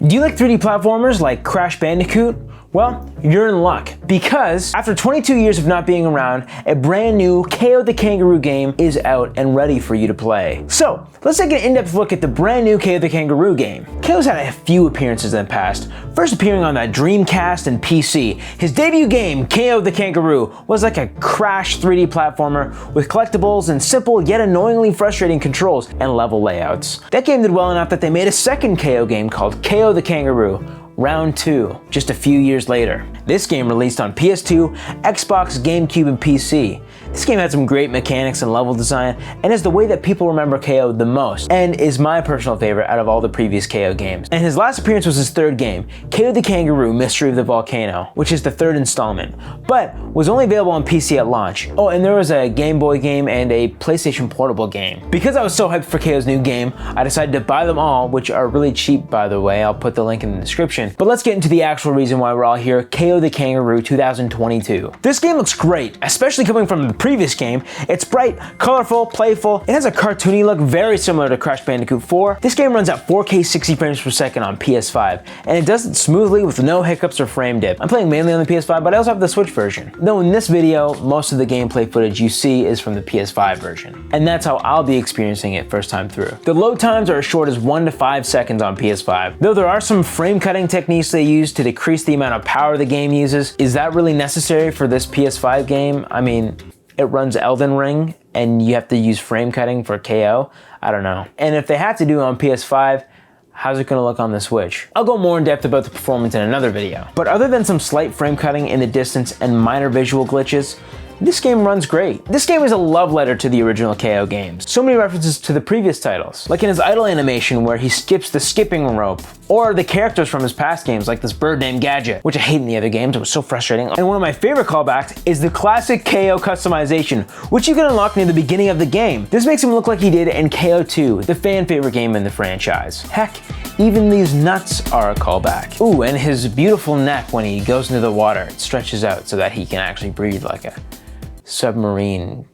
Do you like 3D platformers like Crash Bandicoot? Well, you're in luck, because after 22 years of not being around, a brand new Kao the Kangaroo game is out and ready for you to play. So, let's take an in-depth look at the brand new Kao the Kangaroo game. Kao's had a few appearances in the past, first appearing on that Dreamcast and PC. His debut game, Kao the Kangaroo, was like a Crash 3D platformer with collectibles and simple yet annoyingly frustrating controls and level layouts. That game did well enough that they made a second Kao game called Kao the Kangaroo, Round 2, just a few years later. This game released on PS2, Xbox, GameCube, and PC. This game had some great mechanics and level design, and is the way that people remember Kao the most, and is my personal favorite out of all the previous Kao games. And his last appearance was his third game, Kao the Kangaroo, Mystery of the Volcano, which is the third installment, but was only available on PC at launch. Oh, and there was a Game Boy game and a PlayStation Portable game. Because I was so hyped for Kao's new game, I decided to buy them all, which are really cheap, by the way. I'll put the link in the description. But let's get into the actual reason why we're all here, Kao the Kangaroo 2022. This game looks great, especially coming from the previous game. It's bright, colorful, playful. It has a cartoony look very similar to Crash Bandicoot 4. This game runs at 4K 60 frames per second on PS5, and it does it smoothly with no hiccups or frame dip. I'm playing mainly on the PS5, but I also have the Switch version. Though in this video, most of the gameplay footage you see is from the PS5 version. And that's how I'll be experiencing it first time through. The load times are as short as 1 to 5 seconds on PS5. Though there are some frame cutting techniques they use to decrease the amount of power the game uses. Is that really necessary for this PS5 game? I mean, it runs Elden Ring and you have to use frame cutting for Kao? I don't know. And if they had to do it on PS5, how's it gonna look on the Switch? I'll go more in depth about the performance in another video. But other than some slight frame cutting in the distance and minor visual glitches, this game runs great. This game is a love letter to the original Kao games. So many references to the previous titles, like in his idle animation where he skips the skipping rope, or the characters from his past games like this bird named Gadget, which I hate in the other games, it was so frustrating. And one of my favorite callbacks is the classic Kao customization, which you can unlock near the beginning of the game. This makes him look like he did in Kao 2, the fan favorite game in the franchise. Heck, even these nuts are a callback. Ooh, and his beautiful neck when he goes into the water, it stretches out so that he can actually breathe like a submarine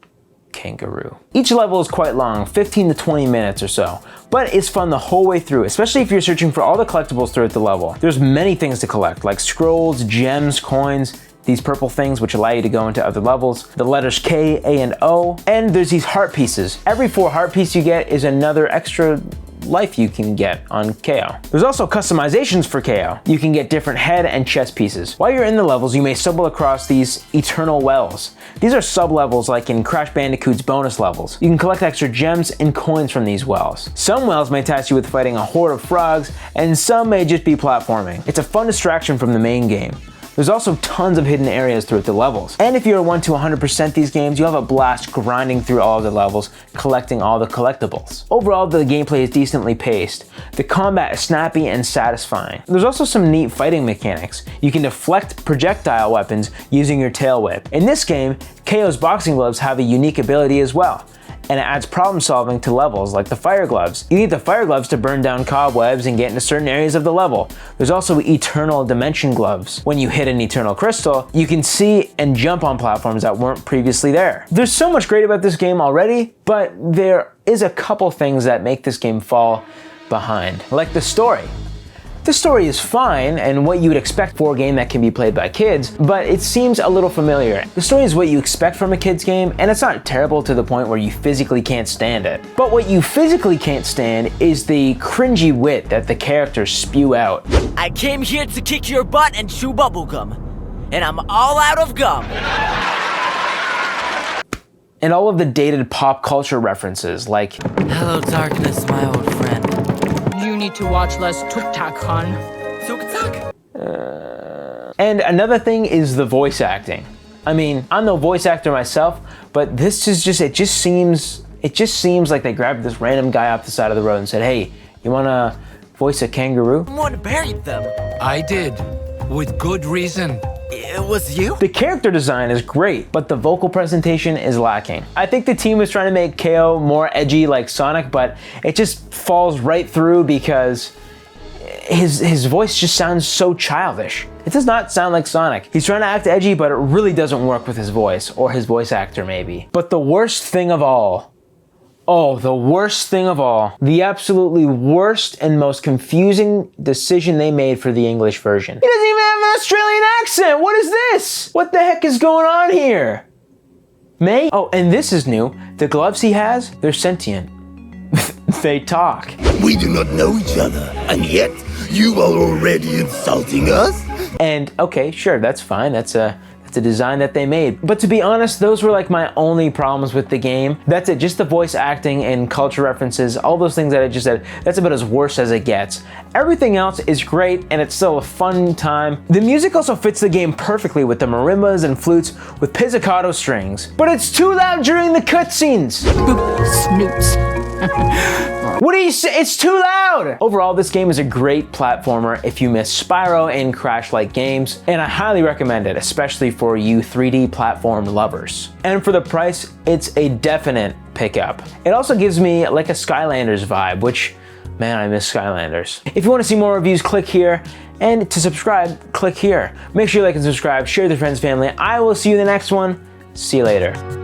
kangaroo. Each level is quite long, 15 to 20 minutes or so, but it's fun the whole way through, especially if you're searching for all the collectibles throughout the level. There's many things to collect, like scrolls, gems, coins, these purple things which allow you to go into other levels, the letters K, A, and O, and there's these heart pieces. Every 4 heart piece you get is another extra life you can get on Kao. There's also customizations for Kao. You can get different head and chest pieces. While you're in the levels, you may stumble across these eternal wells. These are sub-levels like in Crash Bandicoot's bonus levels. You can collect extra gems and coins from these wells. Some wells may task you with fighting a horde of frogs, and some may just be platforming. It's a fun distraction from the main game. There's also tons of hidden areas throughout the levels. And if you're 1 to 100% these games, you'll have a blast grinding through all of the levels, collecting all the collectibles. Overall, the gameplay is decently paced. The combat is snappy and satisfying. There's also some neat fighting mechanics. You can deflect projectile weapons using your tail whip. In this game, Kao's boxing gloves have a unique ability as well, and it adds problem solving to levels like the fire gloves. You need the fire gloves to burn down cobwebs and get into certain areas of the level. There's also eternal dimension gloves. When you hit an eternal crystal, you can see and jump on platforms that weren't previously there. There's so much great about this game already, but there is a couple things that make this game fall behind, like the story. The story is fine and what you would expect for a game that can be played by kids, but it seems a little familiar. The story is what you expect from a kid's game, and it's not terrible to the point where you physically can't stand it. But what you physically can't stand is the cringy wit that the characters spew out. I came here to kick your butt and chew bubblegum, and I'm all out of gum. And all of the dated pop culture references like, Hello darkness, my old friend. You need to watch less Tuk-Tak, hon. Tuk-tak? And another thing is the voice acting. I mean, I'm no voice actor myself, but this is just, it just seems like they grabbed this random guy off the side of the road and said, hey, you wanna voice a kangaroo? Someone buried them. I did, with good reason. It was you? The character design is great, but the vocal presentation is lacking. I think the team was trying to make Kao more edgy like Sonic, but it just falls right through because his voice just sounds so childish. It does not sound like Sonic. He's trying to act edgy, but it really doesn't work with his voice, or his voice actor maybe. But the worst thing of all, Oh, the worst thing of all. The absolutely worst and most confusing decision they made for the English version. He doesn't even have an Australian accent! What is this? What the heck is going on here? May? Oh, and this is new. The gloves he has, they're sentient. They talk. We do not know each other, and yet you are already insulting us? And okay, sure, that's fine. That's a design that they made. But to be honest, those were like my only problems with the game. That's it, just the voice acting and culture references, all those things that I just said, that's about as worse as it gets. Everything else is great and it's still a fun time. The music also fits the game perfectly with the marimbas and flutes with pizzicato strings. But it's too loud during the cutscenes. Snoots. What do you say? It's too loud! Overall, this game is a great platformer if you miss Spyro and Crash-like games, and I highly recommend it, especially for you 3D platform lovers. And for the price, it's a definite pickup. It also gives me like a Skylanders vibe, which, man, I miss Skylanders. If you want to see more reviews, click here, and to subscribe, click here. Make sure you like and subscribe, share with your friends, family. I will see you in the next one. See you later.